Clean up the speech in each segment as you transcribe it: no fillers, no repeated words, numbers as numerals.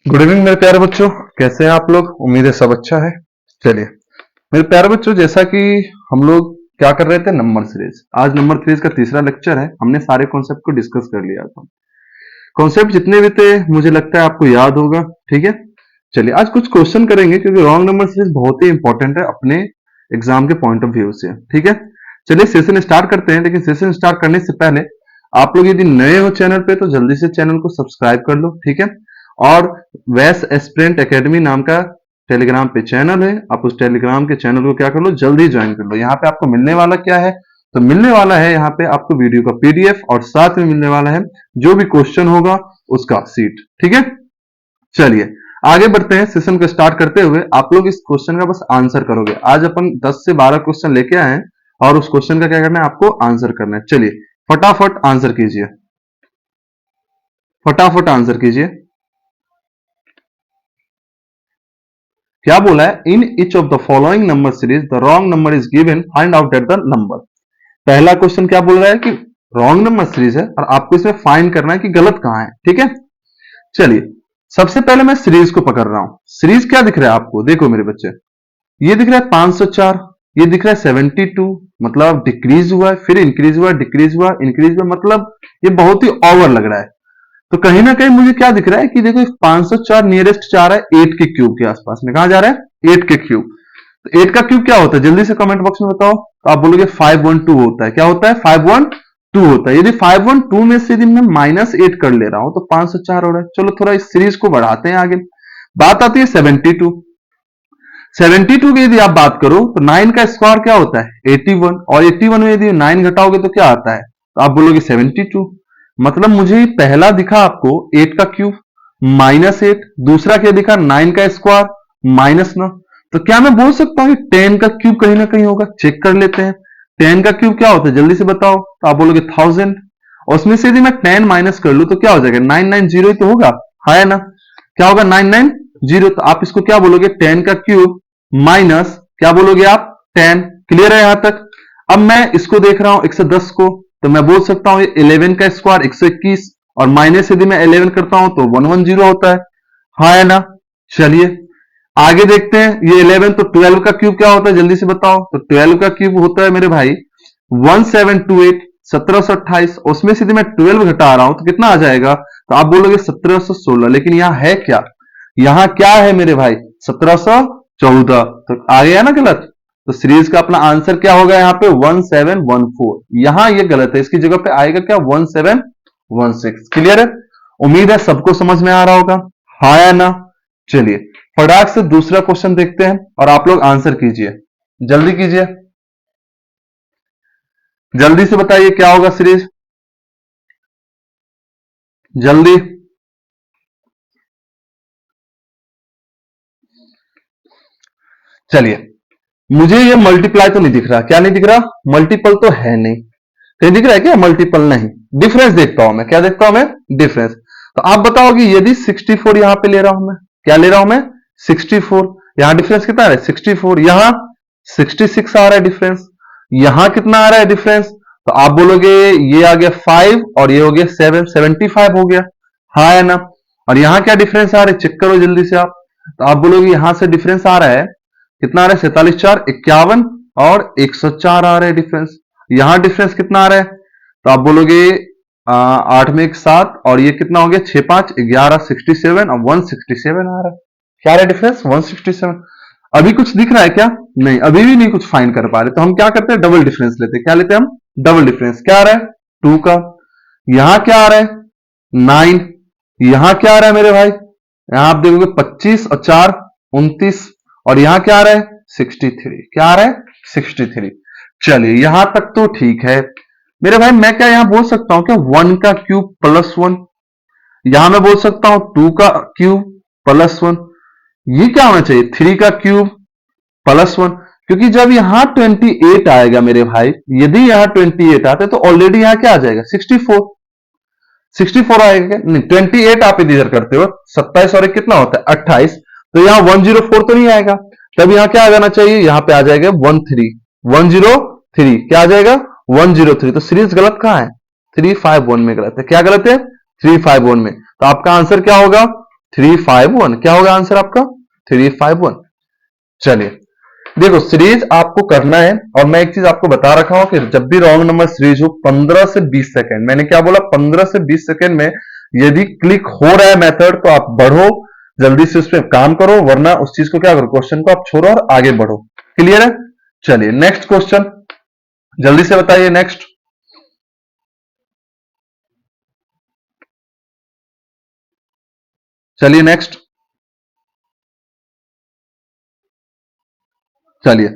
Good evening मेरे प्यारे बच्चों, कैसे हैं आप लोग। उम्मीद है सब अच्छा है। चलिए मेरे प्यारे बच्चों, जैसा कि हम लोग क्या कर रहे थे, नंबर सीरीज। आज नंबर सीरीज का तीसरा लेक्चर है। हमने सारे कॉन्सेप्ट को डिस्कस कर लिया था। कॉन्सेप्ट जितने भी थे मुझे लगता है आपको याद होगा। ठीक है, चलिए आज कुछ क्वेश्चन करेंगे क्योंकि रॉन्ग नंबर सीरीज बहुत ही इंपॉर्टेंट है अपने एग्जाम के पॉइंट ऑफ व्यू से। ठीक है, चलिए सेशन स्टार्ट करते हैं। लेकिन सेशन स्टार्ट करने से पहले आप लोग यदि नए हो चैनल पे तो जल्दी से चैनल को सब्सक्राइब कर लो। ठीक है, और वैस एस्पिरेंट एकेडमी नाम का टेलीग्राम पे चैनल है, आप उस टेलीग्राम के चैनल को क्या कर लो, जल्दी ज्वाइन कर लो। यहाँ पे आपको मिलने वाला क्या है, तो मिलने वाला है यहाँ पे आपको वीडियो का पीडीएफ और साथ में मिलने वाला है जो भी क्वेश्चन होगा उसका सीट। ठीक है, चलिए आगे बढ़ते हैं। सेशन को स्टार्ट करते हुए आप लोग इस क्वेश्चन का बस आंसर करोगे। आज अपन 10 से 12 क्वेश्चन लेके आए हैं और उस क्वेश्चन का क्या करना है, आपको आंसर करना है। चलिए फटाफट आंसर कीजिए, फटाफट आंसर कीजिए। क्या बोला है, in each of the following number series the wrong number is given, find out at the number. पहला क्वेश्चन क्या बोल रहा है कि रॉन्ग नंबर सीरीज है और आपको इसमें फाइंड करना है कि गलत कहां है। ठीक है, चलिए सबसे पहले मैं सीरीज को पकड़ रहा हूं। सीरीज क्या दिख रहा है आपको, देखो मेरे बच्चे, ये दिख रहा है 504, ये दिख रहा है 72, मतलब डिक्रीज हुआ है, फिर इंक्रीज हुआ, डिक्रीज हुआ, इंक्रीज हुआ, मतलब ये बहुत ही ओवर लग रहा है। तो कहीं ना कहीं मुझे क्या दिख रहा है कि देखो 504 नियरेस्ट जा रहा है 8 के क्यूब के आसपास में। कहां जा रहा है, 8 के क्यूब। तो 8 का क्यूब क्या होता है, जल्दी से कमेंट बॉक्स में बताओ। तो आप बोलोगे 512 होता है। क्या होता है, 512 होता है। यदि 512 में से यदि मैं -8 कर ले रहा हूं तो 504 हो रहा है। चलो थोड़ा इस सीरीज को बढ़ाते हैं आगे। बात आती है 72। 72 की यदि आप बात करो तो 9 का स्क्वायर क्या होता है, 81, और 81 में यदि 9 घटाओगे तो क्या आता है, तो आप बोलोगे 72। मतलब मुझे पहला दिखा आपको 8 का क्यूब -8, दूसरा क्या दिखा 9 का स्क्वायर -9। तो क्या मैं बोल सकता हूं कि 10 का क्यूब कहीं ना कहीं होगा। चेक कर लेते हैं 10 का क्यूब क्या होता है, जल्दी से बताओ। तो आप बोलोगे 1000, और उसमें से यदि मैं 10 माइनस कर लू तो क्या हो जाएगा, 990 तो होगा, है ना। क्या होगा, 990। तो आप इसको क्या बोलोगे, 10 का क्यूब माइनस क्या बोलोगे आप, 10। क्लियर है यहां तक। अब मैं इसको देख रहा हूं 110 को, तो मैं बोल सकता हूं 11 का स्क्वायर 121, और माइनस यदि मैं 11 करता हूं तो 110 होता है, हाँ है ना। चलिए आगे देखते हैं, ये 11 तो 12 का क्यूब क्या होता है, जल्दी से बताओ। तो 12 का क्यूब होता है मेरे भाई 1728, 1728। उसमें से यदि मैं 12 घटा रहा हूं तो कितना आ जाएगा, तो आप बोलोगे 1716। लेकिन यहां है क्या, यहां क्या है मेरे भाई, 1714। तो आ गया ना गलत। तो सीरीज का अपना आंसर क्या होगा यहाँ पे, 1714। यहां ये गलत है, इसकी जगह पे आएगा क्या, 1716। क्लियर है, उम्मीद है सबको समझ में आ रहा होगा, हाँ या ना। चलिए फटाक से दूसरा क्वेश्चन देखते हैं और आप लोग आंसर कीजिए, जल्दी कीजिए, जल्दी से बताइए क्या होगा सीरीज, जल्दी। चलिए मुझे ये मल्टीप्लाई तो नहीं दिख रहा, क्या नहीं दिख रहा, मल्टीपल तो है नहीं। कहीं दिख रहा है क्या, मल्टीपल नहीं। डिफरेंस देखता हूं मैं, क्या देखता हूं मैं, डिफरेंस। तो आप बताओगे यदि 64 यहां पे ले रहा हूं मैं, क्या ले रहा हूं मैं, 64। यहां डिफरेंस कितना है, 64। यहां 66 आ रहा है डिफरेंस। यहां कितना आ रहा है डिफरेंस, तो आप बोलोगे ये आ गया 5 और ये हो गया 7, 75 हो गया, हाँ है ना। और यहां क्या डिफरेंस आ रहा है, चेक करो जल्दी से आप। तो आप बोलोगे यहां से डिफरेंस आ रहा है कितना आ रहा है, 47 4 51, और 104 आ रहा है डिफरेंस। यहां डिफरेंस कितना आ रहा है, तो आप बोलोगे 8 में 1 7, और ये कितना हो गया 6 5 11 67, और 167 आ रहा है। क्या रहा है डिफरेंस, 167। अभी कुछ दिख रहा है क्या, नहीं, अभी भी नहीं कुछ फाइंड कर पा रहे। तो हम क्या करते हैं, डबल डिफरेंस लेते हैं। क्या लेते हैं हम, डबल डिफरेंस। क्या आ रहा है, 2 का। यहां क्या आ रहा है, 9। यहां क्या आ रहा है मेरे भाई, यहां आप देखोगे 25 और 4 29, और यहां क्या आ रहा है 63। क्या आ रहा है 63। चलिए यहां तक तो ठीक है मेरे भाई। मैं क्या यहां बोल सकता हूं क्या, 1 का क्यूब +1। यहां मैं बोल सकता हूं 2 का क्यूब +1। ये क्या होना चाहिए, 3 का क्यूब +1। क्योंकि जब यहां 28 आएगा मेरे भाई, यदि यहां 28 आते तो ऑलरेडी यहां क्या आ जाएगा, 64। 64 आएगा क्या, नहीं, 28 आप इधर करते हो, 27 और 1 कितना होता है 28। तो यहां 104 तो नहीं आएगा, तब यहां क्या आ जाना चाहिए, यहां पे आ जाएगा 13, 103। क्या आ जाएगा 103। तो सीरीज गलत कहां है, 351 में गलत है। क्या गलत है, 351 में। तो आपका आंसर क्या होगा, 351 क्या होगा आंसर आपका? 351। चलिए देखो सीरीज आपको करना है, और मैं एक चीज आपको बता रखा हूं कि जब भी रॉन्ग नंबर सीरीज हो 15 से 20 सेकंड, मैंने क्या बोला 15 से 20 सेकंड में यदि क्लिक हो रहा है मेथड तो आप बढ़ो, जल्दी से उस पर काम करो, वरना उस चीज को क्या करो, क्वेश्चन को आप छोड़ो और आगे बढ़ो। क्लियर है? चलिए नेक्स्ट क्वेश्चन जल्दी से बताइए। नेक्स्ट चलिए नेक्स्ट चलिए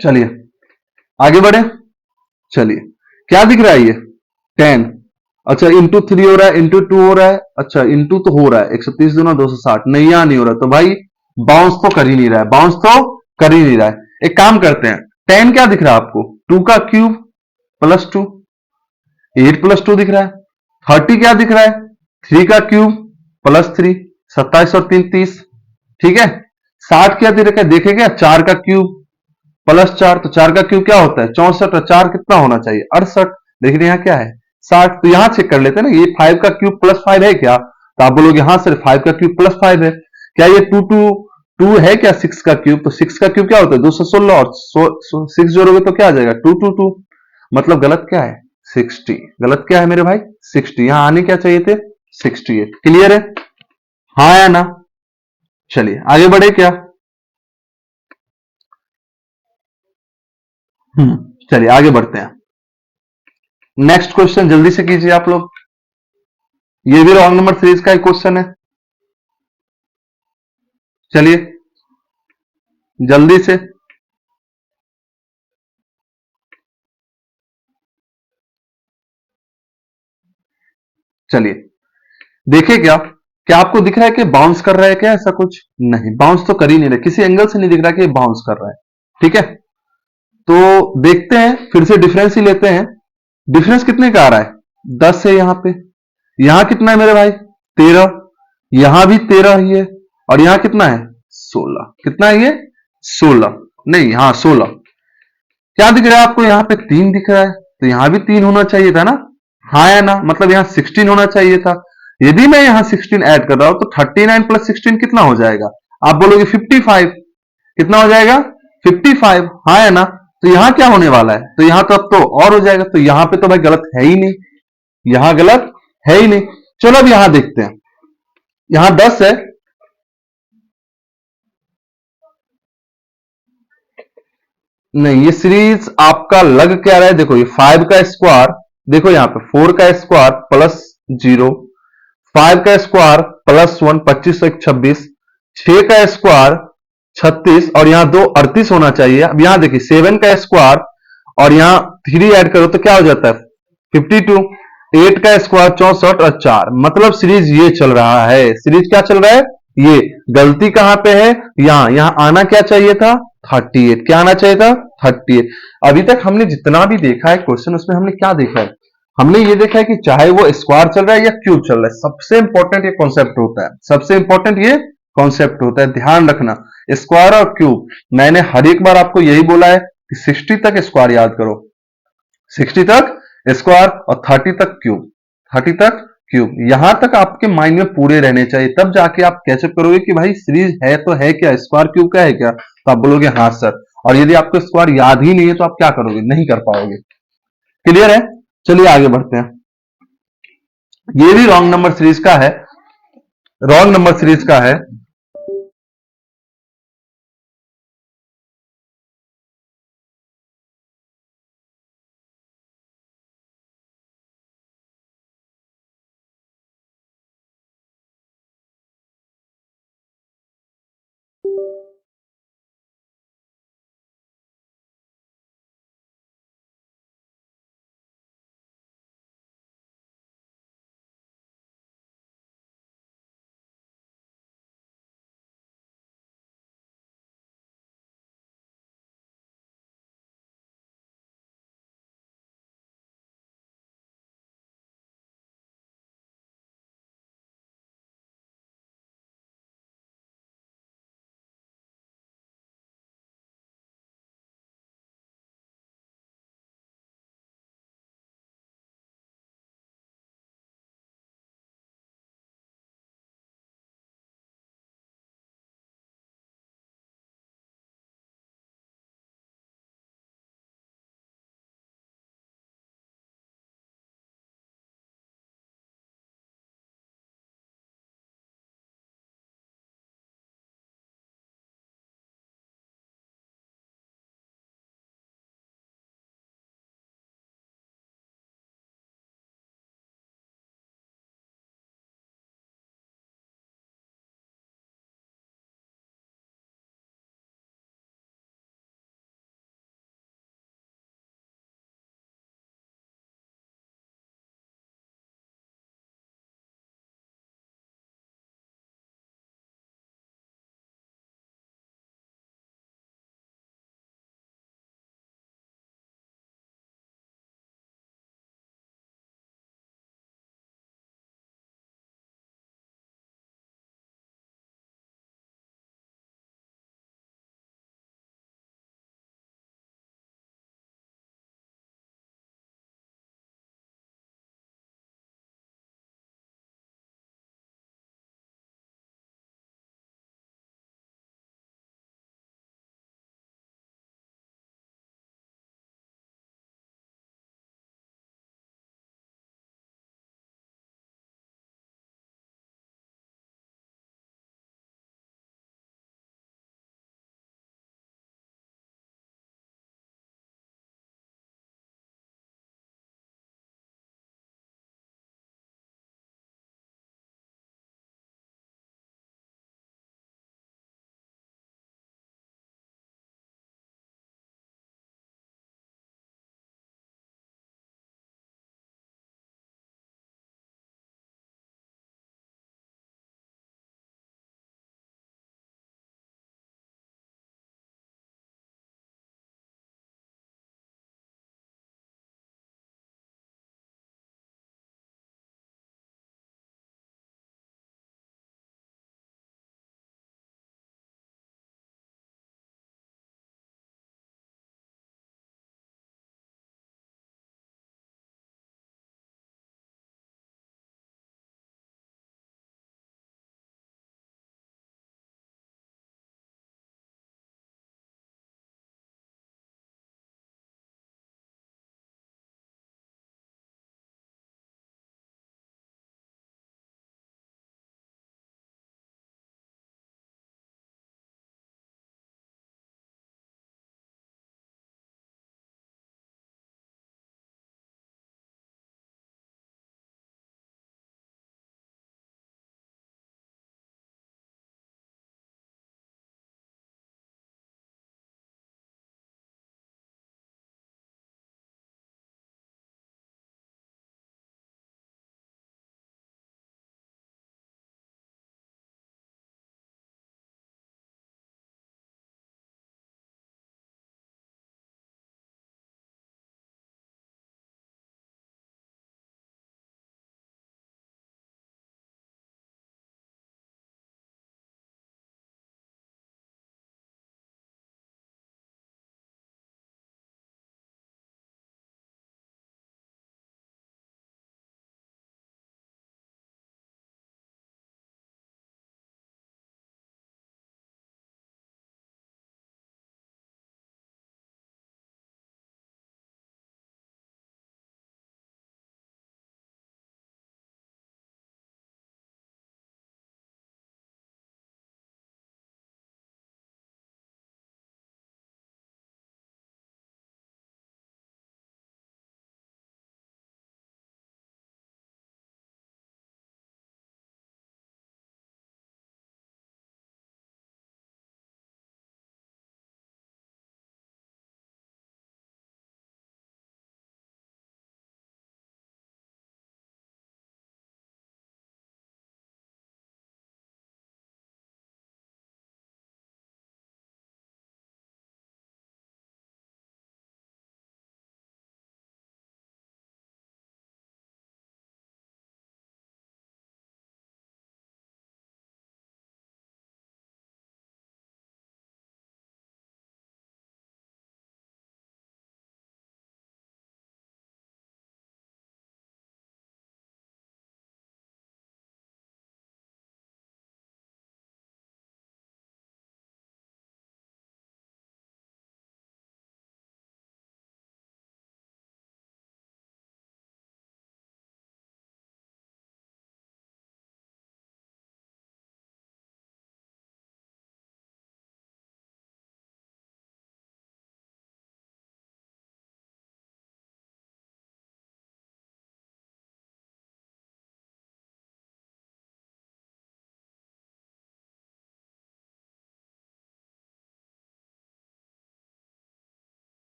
चलिए आगे बढ़े। चलिए क्या दिख रहा है ये? 10। अच्छा इंटू 3 हो रहा है, इंटू 2 हो रहा है, अच्छा इंटू तो हो रहा है, 130 दूना 260, नहीं यहां नहीं हो रहा, तो भाई बाउंस तो कर ही नहीं रहा है, बाउंस तो कर ही नहीं रहा है। एक काम करते हैं, 10 क्या दिख रहा है आपको? 2 का क्यूब प्लस 2, 8 प्लस 2 दिख रहा है। 30 क्या दिख रहा है? 3 का क्यूब प्लस 3, 27 और 3 30, ठीक है। 60 क्या दिख रहा है देखेगा? 4 का क्यूब प्लस 4, तो 4 का क्यूब क्या होता है? 64, और 4 कितना होना चाहिए? 68। लेकिन यहाँ क्या है? 60। तो यहां चेक कर लेते हैं ना, ये 5 का क्यूब प्लस 5 है क्या? तो आप बोलोगे हाँ सर 5 का क्यूब प्लस 5 है। क्या ये 2 2 2 है क्या 6 का क्यूब? तो 6 का क्यूब क्या होता है? 216, और 6 जोड़ोगे तो क्या आ जाएगा? 222। मतलब गलत क्या है? 60। गलत क्या है मेरे भाई? 60। यहां आने क्या चाहिए थे? 68। क्लियर है? हाँ या ना? चलिए आगे बढ़े क्या? चलिए आगे बढ़ते हैं। नेक्स्ट क्वेश्चन जल्दी से कीजिए आप लोग। ये भी रॉन्ग नंबर सीरीज का एक क्वेश्चन है। चलिए जल्दी से। चलिए देखिए क्या आपको दिख रहा है कि बाउंस कर रहा है क्या? ऐसा कुछ नहीं, बाउंस तो कर ही नहीं रहा, किसी एंगल से नहीं दिख रहा कि बाउंस कर रहा है। ठीक है, तो देखते हैं फिर से डिफरेंस ही लेते हैं। डिफरेंस कितने का आ रहा है? 10 है यहां पे। यहां कितना है मेरे भाई? 13। यहां भी 13 ही है, और यहां कितना है? 16। कितना है ये? 16। नहीं, हाँ 16। क्या दिख रहा है आपको? यहाँ पे 3 दिख रहा है, तो यहां भी 3 होना चाहिए था ना? हाँ या ना? मतलब यहाँ 16 होना चाहिए था। यदि मैं यहाँ 16 ऐड कर रहा हूं तो 39 प्लस 16 कितना हो जाएगा? आप बोलोगे 55। कितना हो जाएगा? 55। हाँ या ना? तो यहां क्या होने वाला है? तो यहां तो अब तो और हो जाएगा, तो यहां पे तो भाई गलत है ही नहीं, यहां गलत है ही नहीं। चलो अब यहां देखते हैं, यहां 10 है। नहीं, ये सीरीज आपका लग क्या रहा है? देखो ये 5 का स्क्वायर, देखो यहां पे 4 का स्क्वायर प्लस 0, 5 का स्क्वायर प्लस 1, 25 एक 26, 6 का स्क्वायर 36, और यहां 2 38 होना चाहिए। अब यहां देखिए 7 का स्क्वायर और यहां 3 ऐड करो तो क्या हो जाता है? 52। 8 का स्क्वायर 64 और 4, मतलब सीरीज ये चल रहा है। सीरीज क्या चल रहा है? ये। गलती कहां पे है? यहां यहां आना क्या चाहिए था? 38। क्या आना चाहिए था? 38। अभी तक हमने जितना भी देखा है क्वेश्चन, उसमें हमने क्या देखा है? हमने ये देखा है कि चाहे वो स्क्वायर चल रहा है या क्यूब चल रहा है, सबसे इंपॉर्टेंट ये कॉन्सेप्ट होता है, सबसे इंपॉर्टेंट ये कॉन्सेप्ट होता है, ध्यान रखना। स्क्वायर और क्यूब, मैंने हर एक बार आपको यही बोला है कि 60 तक स्क्वायर याद करो, 60 तक स्क्वायर और 30 तक क्यूब, 30 तक क्यूब, यहां तक आपके माइंड में पूरे रहने चाहिए, तब जाके आप कैचअप करोगे कि भाई सीरीज है तो है क्या, स्क्वायर क्यूब का है क्या, तो आप बोलोगे हाँ सर। और यदि आपको स्क्वायर याद ही नहीं है तो आप क्या करोगे? नहीं कर पाओगे। क्लियर है? चलिए आगे बढ़ते हैं। ये भी रॉन्ग नंबर सीरीज का है, रॉन्ग नंबर सीरीज का है।